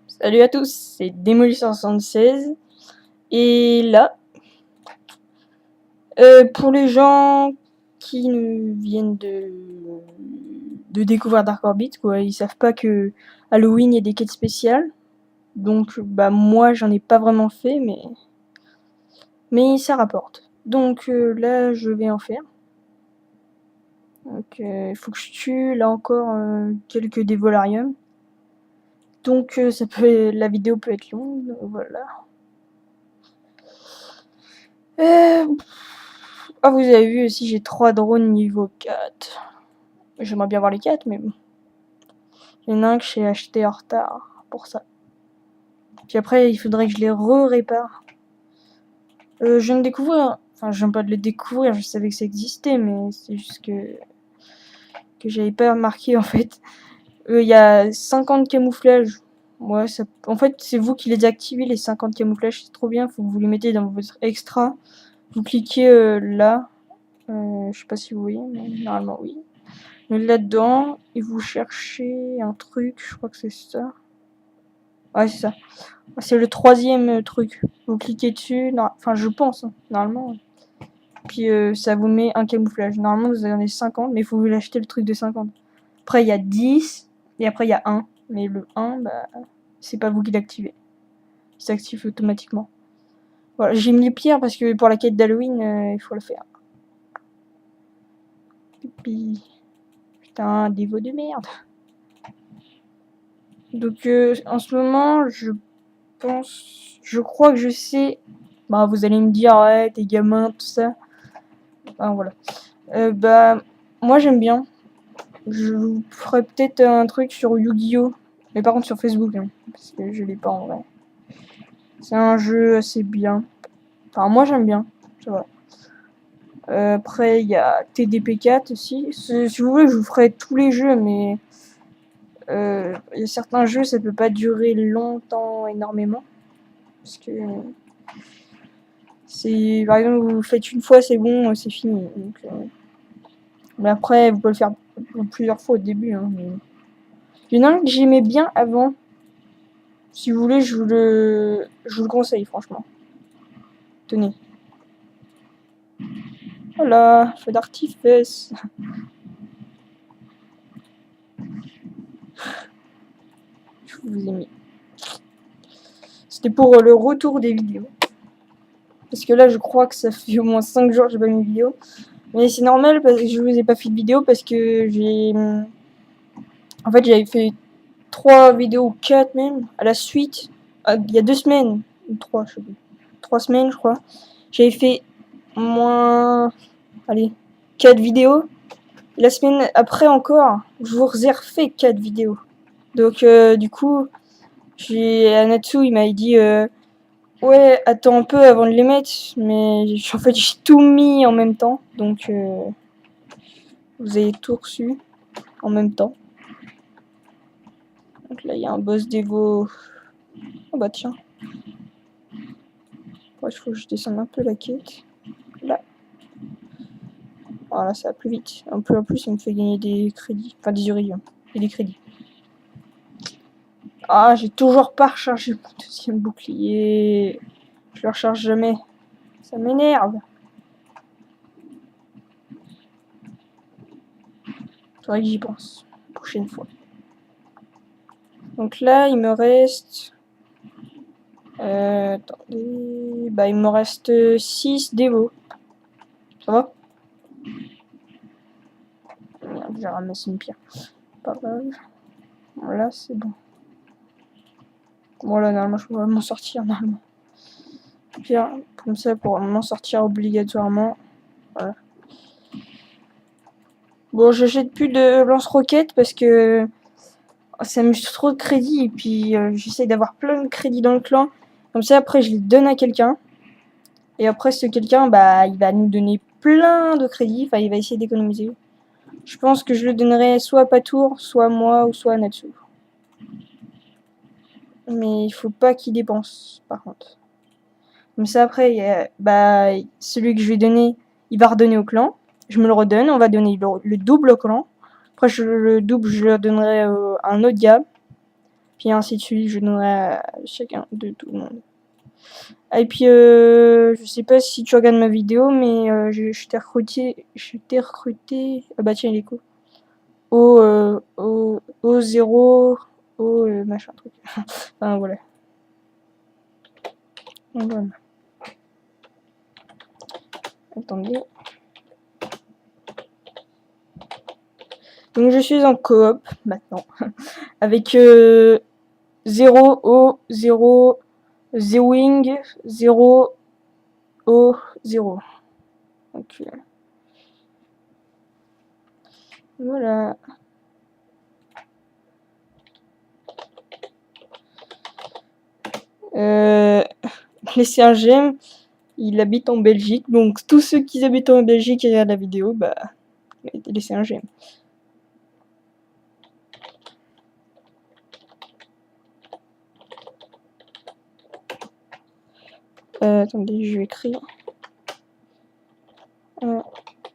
Salut à tous, c'est Démolition76 et là, pour les gens qui viennent de découvrir Dark Orbit, quoi, ils savent pas que Halloween il y a des quêtes spéciales, donc bah moi j'en ai pas vraiment fait, mais ça rapporte. Donc là je vais en faire. Donc il faut que je tue là encore quelques dévolariums. Donc la vidéo peut être longue, voilà. Ah, vous avez vu aussi, j'ai 3 drones niveau 4. J'aimerais bien voir les 4, mais bon. Il y en a un que j'ai acheté en retard pour ça. Puis après, il faudrait que je les répare. Je viens de découvrir, enfin, je viens pas de le découvrir, je savais que ça existait, mais c'est juste que j'avais pas remarqué en fait. Il y a 50 camouflages. Ouais, ça, en fait, c'est vous qui les activez, les 50 camouflages, c'est trop bien. Faut que vous les mettez dans votre extra. Vous cliquez là. Je sais pas si vous voyez, mais normalement oui. Là-dedans, et vous cherchez un truc, je crois que c'est ça. Ouais, c'est ça. C'est le 3e truc. Vous cliquez dessus, enfin je pense, hein, normalement. Puis ça vous met un camouflage. Normalement vous en avez 50, mais il faut vous l'acheter le truc de 50. Après il y a 10, et après il y a 1. Mais le 1, bah, c'est pas vous qui l'activez. Il s'active automatiquement. Voilà, j'ai mis les pierres parce que pour la quête d'Halloween, il faut le faire. Pipi. Putain, dévot de merde. Donc en ce moment, je crois que je sais. Bah vous allez me dire ouais t'es gamin tout ça. Enfin voilà. Bah moi j'aime bien. Je vous ferai peut-être un truc sur Yu-Gi-Oh, mais par contre sur Facebook hein, parce que je l'ai pas en vrai. C'est un jeu assez bien. Enfin moi j'aime bien. Ça va. Après il y a TDP4 aussi. Si vous voulez je vous ferai tous les jeux, mais il y a certains jeux ça peut pas durer longtemps énormément parce que c'est par exemple vous le faites une fois c'est bon c'est fini donc, mais après vous pouvez le faire plusieurs fois au début hein, mais... il y en a un que j'aimais bien avant, si vous voulez je vous le conseille franchement, tenez, voilà, feu d'artifice. Je vous ai mis, c'était pour le retour des vidéos parce que là je crois que ça fait au moins 5 jours que j'ai pas mis de vidéo, mais c'est normal parce que je vous ai pas fait de vidéo parce que en fait j'avais fait 3 vidéos, 4 même, à la suite, il y a 2 semaines, ou 3, je sais plus, 3 semaines, je crois. J'avais fait moins, allez, 4 vidéos. La semaine après encore, je vous ai refait 4 vidéos. Donc, du coup, Anatsu, il m'a dit, ouais, attends un peu avant de les mettre, mais en fait, j'ai tout mis en même temps, donc, vous avez tout reçu en même temps. Donc là, il y a un boss dévo. Oh bah tiens. Il faut que je descende un peu la quête. Là. Voilà, ça va plus vite. Un peu en plus, il me fait gagner des crédits. Enfin, des uridiums. Et des crédits. Ah, j'ai toujours pas rechargé mon 2e bouclier. Je le recharge jamais. Ça m'énerve. Faudrait que j'y pense. Prochaine fois. Donc là, il me reste... attendez... Bah, il me reste 6 dévos. Ça va? Merde, j'ai ramassé une pierre. Pas grave. Voilà, c'est bon. Voilà, normalement, je pourrais m'en sortir, normalement. Pierre, comme ça, pour m'en sortir obligatoirement. Voilà. Bon, j'achète plus de lance-roquettes parce que ça me coûte trop de crédits. Et puis, j'essaye d'avoir plein de crédits dans le clan. Comme ça, après, je les donne à quelqu'un. Et après, ce quelqu'un, bah, il va nous donner plein de crédits. Enfin, il va essayer d'économiser. Je pense que je le donnerai soit à Patour, soit à moi, ou soit à Natsu. Mais il faut pas qu'il dépense, par contre. Comme ça, après, bah, celui que je vais donner, il va redonner au clan. Je me le redonne, on va donner le double au clan. Après, le double, je le donnerai à un autre gars. Puis ainsi de suite, je donnerai à chacun de tout le monde. Et puis, je sais pas si tu regardes ma vidéo, mais je t'ai recruté. Ah bah tiens, il est cool. Au 0, au machin truc. Enfin, voilà. Donc, voilà. Attendez. Donc je suis en coop maintenant. Avec 0 au 0, The Wing, 0 au 0. Donc voilà. Laissez un j'aime. Il habite en Belgique. Donc tous ceux qui habitent en Belgique et regardent la vidéo, bah laissez un j'aime. Attendez, je vais écrire.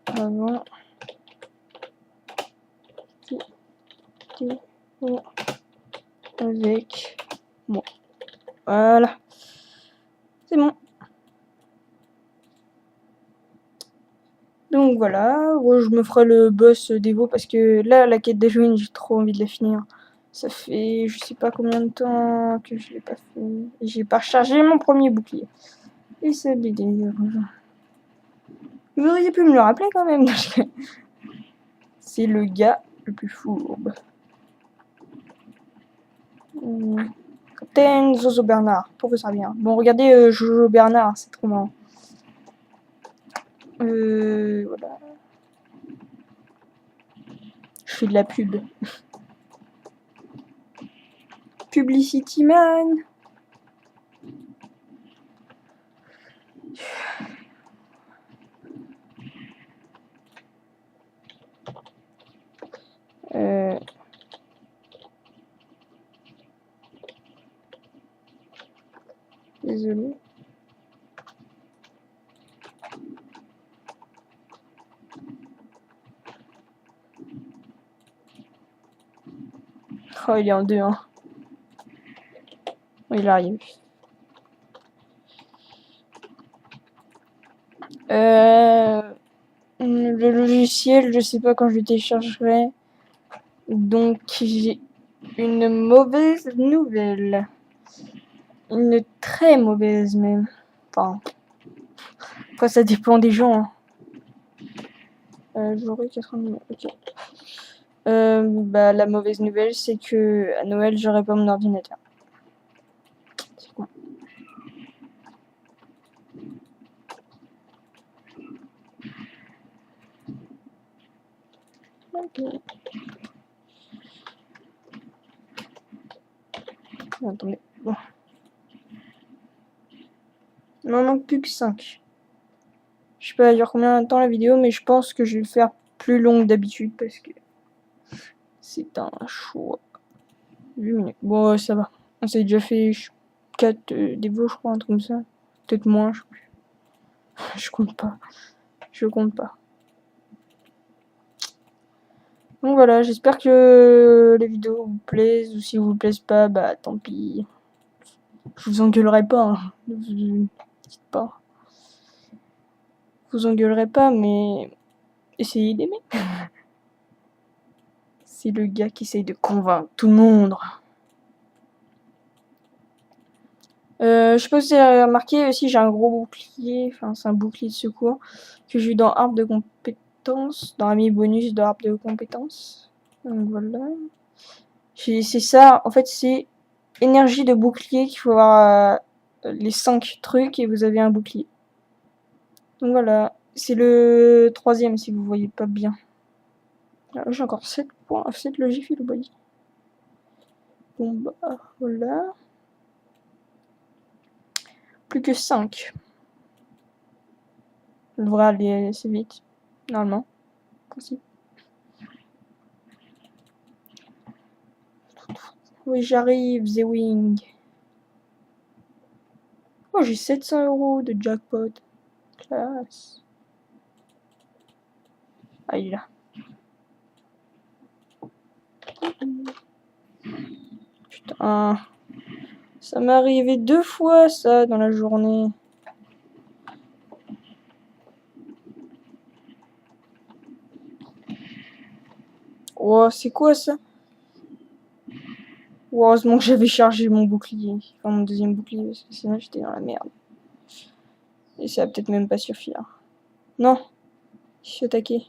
Avant. Avec moi. Voilà. C'est bon. Donc voilà, ouais, je me ferai le boss d'Evo parce que là, la quête d'Halloween, j'ai trop envie de la finir. Ça fait je sais pas combien de temps que je l'ai pas fait. J'ai pas rechargé mon premier bouclier. Et ça l'idée. Vous auriez pu me le rappeler quand même. C'est le gars le plus fourbe. Captain Zozo Bernard, professeur bien. Bon, regardez Jojo Bernard, c'est trop marrant. Voilà. Je fais de la pub. Publicity Man. Désolé. Oh, il est en 2, hein. Il arrive. Le logiciel, je sais pas quand je le téléchargerai. Donc, j'ai une mauvaise nouvelle. Une très mauvaise même. Enfin, après ça dépend des gens. J'aurai 80. Ok. Bah, la mauvaise nouvelle, c'est que à Noël, j'aurai pas mon ordinateur. C'est con. Ok. Attendez. Bon. Il m'en manque plus que 5. Je sais pas, elle dure combien de temps la vidéo, mais je pense que je vais le faire plus longue d'habitude parce que c'est un choix. 8 minutes. Bon, ça va. On s'est déjà fait 4 dévos, je crois, un truc comme ça. Peut-être moins, je sais plus. Je compte pas. Je compte pas. Donc voilà, j'espère que les vidéos vous plaisent, ou si vous plaisent pas, bah tant pis. Je vous engueulerai pas, hein. Ne vous dites pas. Je vous engueulerai pas, mais essayez d'aimer. C'est le gars qui essaye de convaincre tout le monde. Je sais pas si vous avez remarqué aussi, j'ai un gros bouclier, enfin c'est un bouclier de secours que j'ai eu dans arbre de compétences, dans ami bonus de arbre de compétences. Donc voilà. C'est ça, en fait c'est énergie de bouclier qu'il faut avoir les 5 trucs et vous avez un bouclier. Donc voilà, c'est le 3e si vous voyez pas bien. J'ai encore 7 points, 7 logiphiles au body. Bon bah voilà. Plus que 5. Ça devrait aller assez vite, normalement. Possible. Oui, j'arrive, The Wing. Oh, j'ai 700 € de jackpot. Classe. Ah, il est là. Putain. Ça m'est arrivé 2 fois, ça, dans la journée. Oh, c'est quoi, ça? Heureusement que j'avais chargé mon bouclier. Enfin, mon deuxième bouclier, parce que sinon, j'étais dans la merde. Et ça va peut-être même pas suffire. Non. Je suis attaqué.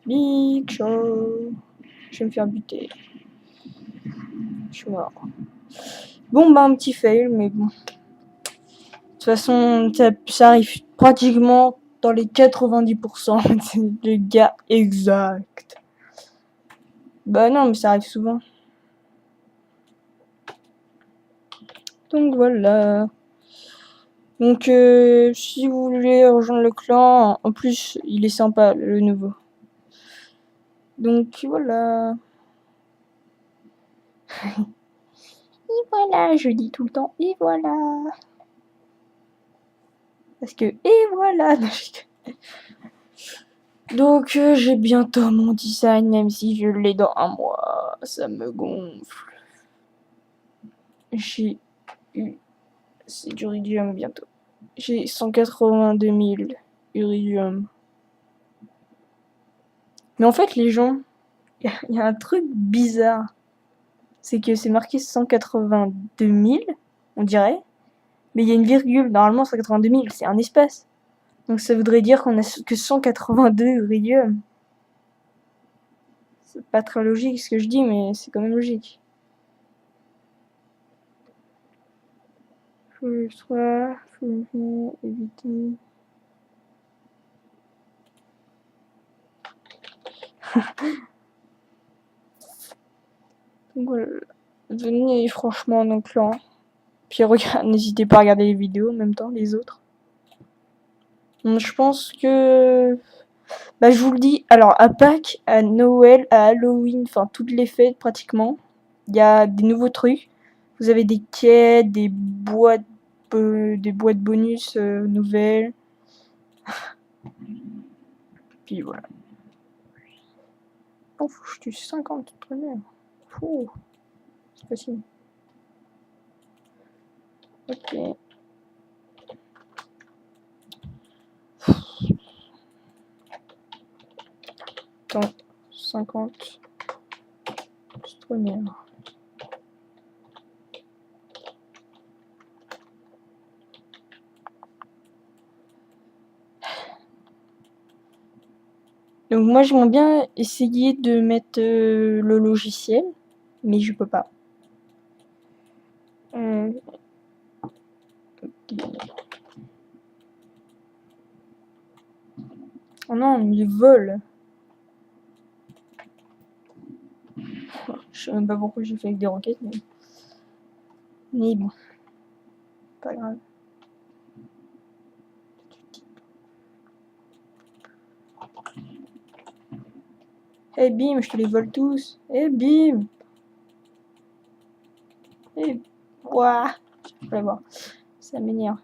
Big Show. Je vais me faire buter. Je suis mort. Bon, bah, un petit fail, mais bon. De toute façon, ça arrive pratiquement dans les 90%. C'est le gars exact. Bah non, mais ça arrive souvent. Donc voilà. Donc si vous voulez rejoindre le clan, en plus il est sympa le nouveau. Donc voilà. Et voilà, je dis tout le temps et voilà. Parce que et voilà. Donc j'ai bientôt mon design, même si je l'ai dans un mois. Ça me gonfle. J'ai eu... C'est du Iridium bientôt. J'ai 182 000 Iridium. Mais en fait les gens, il y a un truc bizarre. C'est que c'est marqué 182 000, on dirait. Mais il y a une virgule. Normalement 182 000, c'est un espace. Donc ça voudrait dire qu'on a que 182 Iridium. C'est pas très logique ce que je dis, mais c'est quand même logique. Faut éviter. Donc voilà. Venez franchement dans le clan. Puis regarde, n'hésitez pas à regarder les vidéos en même temps, les autres. Donc, je pense que... Bah je vous le dis, alors à Pâques, à Noël, à Halloween, enfin toutes les fêtes pratiquement, il y a des nouveaux trucs. Vous avez des quêtes, des boîtes bonus nouvelles. Puis voilà. Oh, faut que je tue 50 tonnerres. Ouh, c'est facile. Ok. 50 tonnerres. Donc moi j'aimerais bien essayer de mettre le logiciel, mais je peux pas. Okay. Oh non, il vole. Je sais même pas pourquoi j'ai fait avec des roquettes, mais bon, pas grave. Eh bim, je te les vole tous. Eh bim. Eh, ouah. Je vais voir. Ça m'énerve.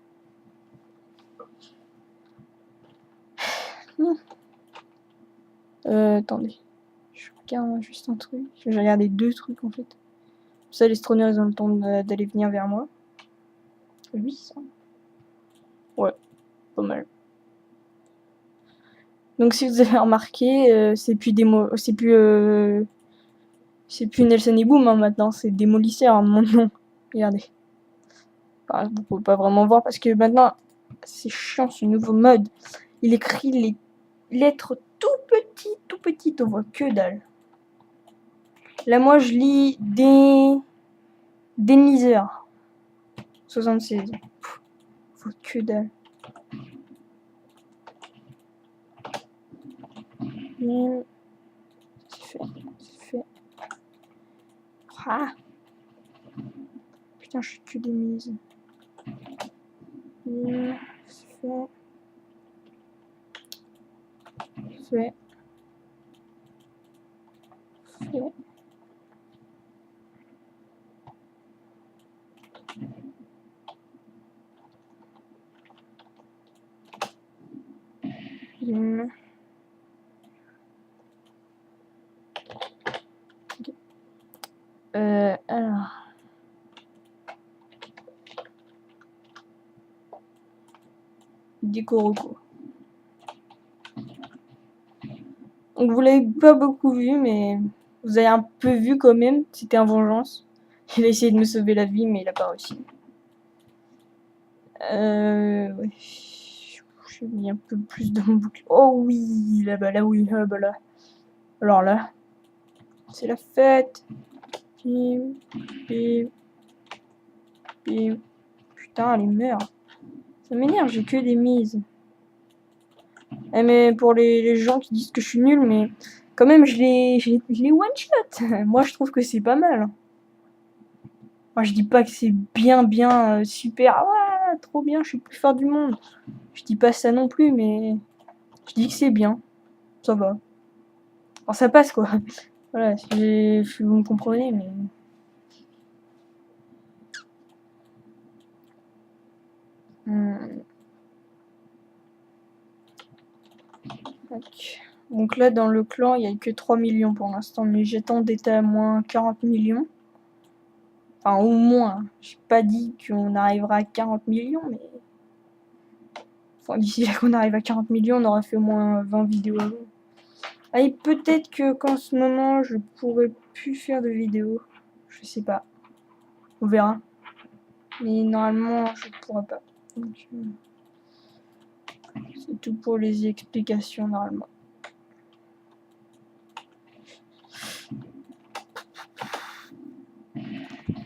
Attendez. Je regarde juste un truc. J'ai regardé 2 trucs en fait. Ça, les stroners, ils ont le temps d'aller venir vers moi. 800. Ouais, pas mal. Donc si vous avez remarqué, c'est plus Nelson et Boom hein, maintenant, c'est démolisseur mon nom. Regardez. Enfin, vous pouvez pas vraiment voir parce que maintenant c'est chiant ce nouveau mode. Il écrit les lettres tout petites, on voit que dalle. Là moi je lis Denlizer 76. On voit que dalle. C'est fait. Ah. Putain, je suis que des mises. C'est fait. Alors. Décoroco. Donc vous l'avez pas beaucoup vu, mais vous avez un peu vu quand même. C'était un vengeance. Il a essayé de me sauver la vie, mais il a pas réussi. Ouais. J'ai mis un peu plus dans mon boucle. Oh oui, là-bas, là, oui, là-bas, là. Alors là, c'est la fête. Bim, bim, bim. Putain, elle meurt. Ça m'énerve, j'ai que des mises. Eh, mais pour les gens qui disent que je suis nulle, mais quand même, je les one-shot. Moi, je trouve que c'est pas mal. Moi, je dis pas que c'est bien, super. Ah ouais, trop bien, je suis le plus fort du monde. Je dis pas ça non plus, mais je dis que c'est bien. Ça va. Alors, ça passe, quoi. Voilà, vous me comprenez, mais... Donc là, dans le clan, il n'y a que 3 millions pour l'instant, mais j'attends d'être à moins 40 millions. Enfin, au moins. J'ai pas dit qu'on arrivera à 40 millions, mais... Enfin, d'ici là qu'on arrive à 40 millions, on aura fait au moins 20 vidéos avant. Allez, peut-être que qu'en ce moment, je pourrais plus faire de vidéos. Je sais pas. On verra. Mais normalement, je pourrais pas. Donc, c'est tout pour les explications, normalement.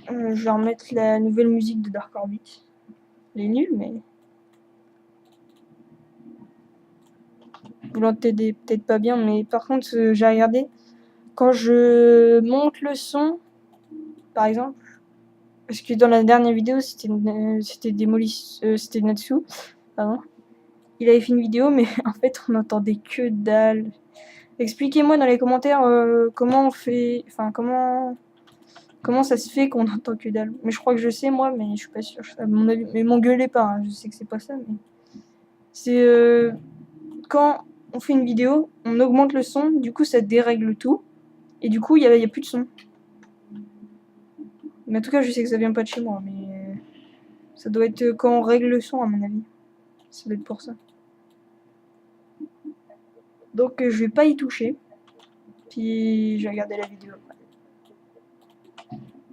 Je vais remettre la nouvelle musique de Dark Orbit. Elle est nulle, mais... Vous l'entendez peut-être pas bien, mais par contre, j'ai regardé. Quand je monte le son, par exemple, parce que dans la dernière vidéo, c'était Natsu, pardon. Il avait fait une vidéo, mais en fait, on n'entendait que dalle. Expliquez-moi dans les commentaires comment on fait, enfin comment ça se fait qu'on entend que dalle. Mais je crois que je sais moi, mais je suis pas sûre. À mon avis, mais m'engueulez pas, hein, je sais que c'est pas ça, mais c'est quand on fait une vidéo, on augmente le son, du coup ça dérègle tout, et du coup il y a plus de son. Mais en tout cas, je sais que ça vient pas de chez moi, mais ça doit être quand on règle le son, à mon avis. Ça doit être pour ça. Donc je vais pas y toucher. Puis je vais regarder la vidéo après.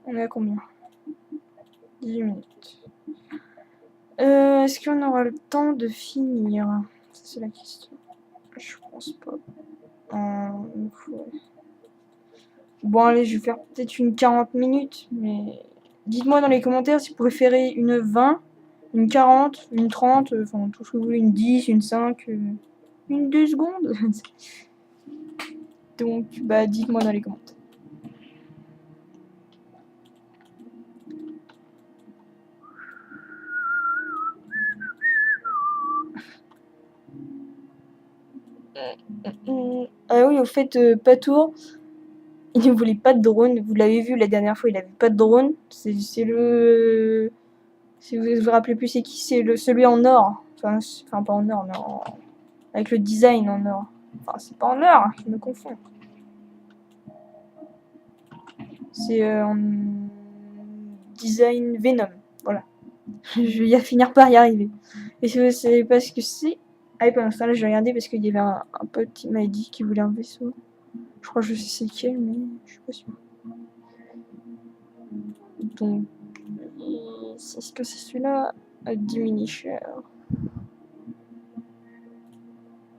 On est à combien? 18 minutes. Est-ce qu'on aura le temps de finir? Ça c'est la question. Je pense pas. Bon allez, je vais faire peut-être une 40 minutes, mais dites-moi dans les commentaires si vous préférez une 20, une 40, une 30, enfin tout ce que vous voulez, une 10, une 5, une 2 secondes. Donc bah dites-moi dans les commentaires. Ah oui, au fait, Patour, il ne voulait pas de drone. Vous l'avez vu la dernière fois, il avait pas de drone. C'est le... Si vous vous rappelez plus c'est qui, c'est celui en or. Enfin pas en or, mais avec le design en or. Enfin c'est pas en or, je me confonds. C'est en design Venom. Voilà. Je vais finir par y arriver. Et si vous savez pas ce que c'est... Ah, pour l'instant, là, je vais regarder parce qu'il y avait un pote qui m'a dit qu'il voulait un vaisseau. Je crois que je sais c'est quel, mais je suis pas sûre. Donc, est-ce que c'est celui-là? Diminisher.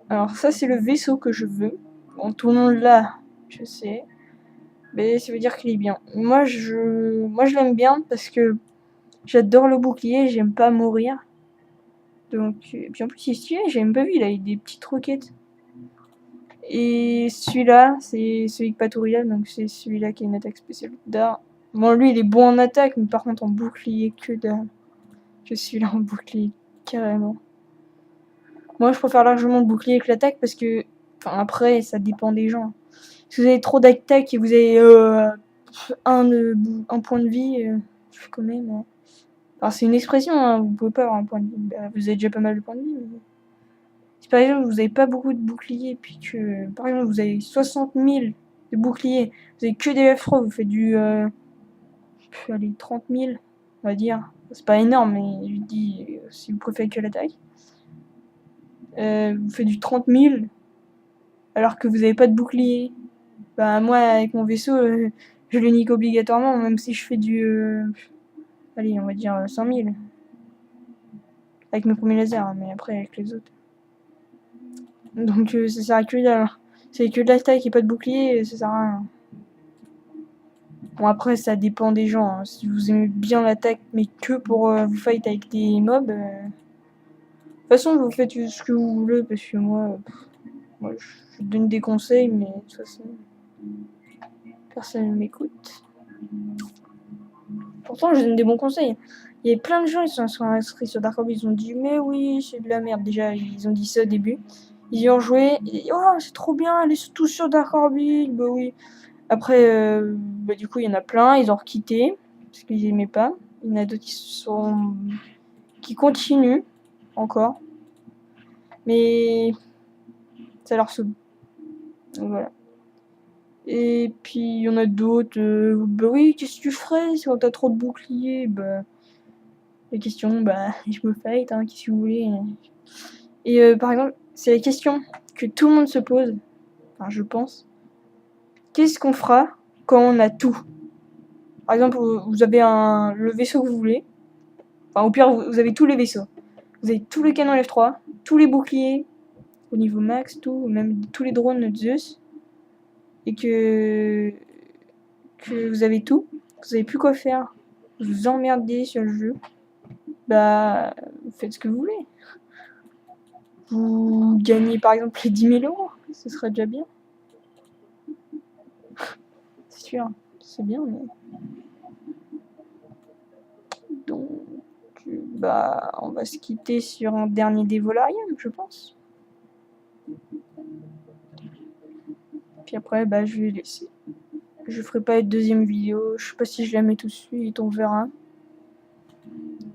Alors, ça, c'est le vaisseau que je veux. Bon, tout le monde là, je sais. Mais ça veut dire qu'il est bien. Moi, je l'aime bien parce que j'adore le bouclier, j'aime pas mourir. Donc, et puis en plus, il est stylé, j'ai même pas vu, il a des petites roquettes. Et celui-là, c'est celui que Paturia, donc c'est celui-là qui a une attaque spéciale d'art. Bon, lui, il est bon en attaque, mais par contre, en bouclier, que dalle. Je suis là en bouclier, carrément. Moi, je préfère largement le bouclier que l'attaque parce que, enfin, après, ça dépend des gens. Si vous avez trop d'attaque et vous avez un point de vie, quand même, Alors c'est une expression, hein, vous pouvez pas avoir un point de vie. Bah, vous avez déjà pas mal de points de vie. Mais... Si par exemple vous avez pas beaucoup de boucliers, puis que par exemple vous avez 60 000 de boucliers, vous avez que des F3, vous faites du allez, 30 000, on va dire. C'est pas énorme, mais je dis si vous préférez que l'attaque. Vous faites du 30 000 alors que vous avez pas de bouclier. Bah moi avec mon vaisseau, je le nique obligatoirement, même si je fais du allez, on va dire 100 000. Avec mes premiers lasers, hein, mais après avec les autres. Donc ça sert à que dalle. C'est que de l'attaque et pas de bouclier, ça sert à rien. Bon après ça dépend des gens. Hein. Si vous aimez bien l'attaque, mais que pour vous fight avec des mobs, de toute façon vous faites ce que vous voulez parce que moi je donne des conseils, mais de toute façon personne ne m'écoute. Pourtant je donne des bons conseils. Il y a plein de gens, ils sont inscrits sur Dark Orbit, ils ont dit mais oui c'est de la merde. Déjà ils ont dit ça au début. Ils y ont joué, et oh c'est trop bien, allez tous sur Dark Orbit, bah oui. Après, du coup il y en a plein, ils ont quitté parce qu'ils aimaient pas. Il y en a d'autres qui continuent encore, mais ça leur saoule. Donc, voilà. Et puis il y en a d'autres, bah oui qu'est-ce que tu ferais si on t'a trop de boucliers, bah la question, bah je me fight, hein, qu'est-ce que vous voulez. Et par exemple, c'est la question que tout le monde se pose, enfin je pense. Qu'est-ce qu'on fera quand on a tout? Par exemple, vous avez le vaisseau que vous voulez. Enfin, au pire, vous avez tous les vaisseaux. Vous avez tous les canons F3, tous les boucliers, au niveau max, tout, même tous les drones de Zeus. Et que vous avez tout. Vous avez plus quoi faire. Vous vous emmerdez sur le jeu. Bah, vous faites ce que vous voulez. Vous gagnez par exemple les 10 000 euros. Ce serait déjà bien. C'est sûr. C'est bien, mais... Donc, bah, on va se quitter sur un dernier Dévolarium, je pense. Puis après, bah, je vais laisser. Je ferai pas une deuxième vidéo. Je sais pas si je la mets tout de suite, on verra.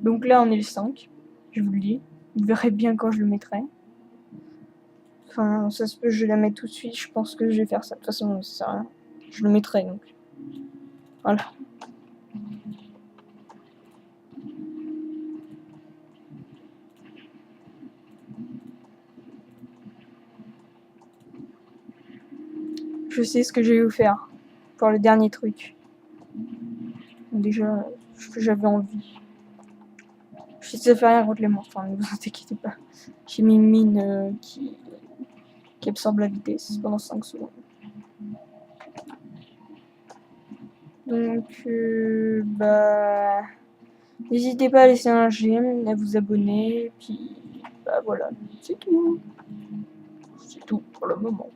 Donc là, on est le 5. Je vous le dis. Vous verrez bien quand je le mettrai. Enfin, ça se peut, je la mets tout de suite. Je pense que je vais faire ça. De toute façon, ça sert à rien. Je le mettrai donc. Voilà. Je sais ce que je vais vous faire pour le dernier truc. Déjà, ce que j'avais envie. Je sais faire rien contre les monstres, ne vous inquiétez pas. J'ai mis une mine qui absorbe la vitesse pendant 5 secondes. Donc, bah... N'hésitez pas à laisser un j'aime, à vous abonner, puis... Bah voilà, c'est tout. C'est tout pour le moment.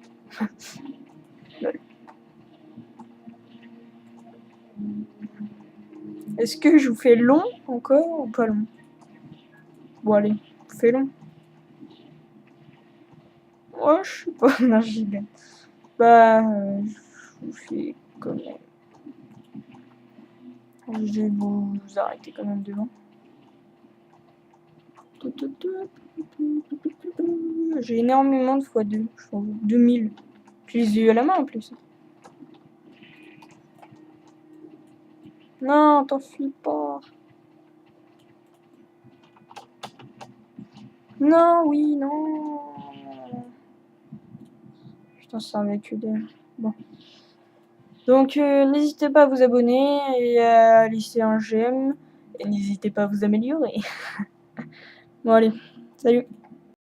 Est-ce que je vous fais long encore ou pas long? Bon allez, je vous fais long. Ouais, je sais pas, non, j'y vais. Bah, je vous fais quand même. Je vais vous arrêter quand même devant. J'ai énormément de x2, je pense 2000. Je les ai eu à la main en plus. Non, t'enfuis pas. Non, oui, non. Putain, c'est un véhicule de... Bon. Donc, n'hésitez pas à vous abonner et à laisser un j'aime. Et n'hésitez pas à vous améliorer. Bon, allez. Salut.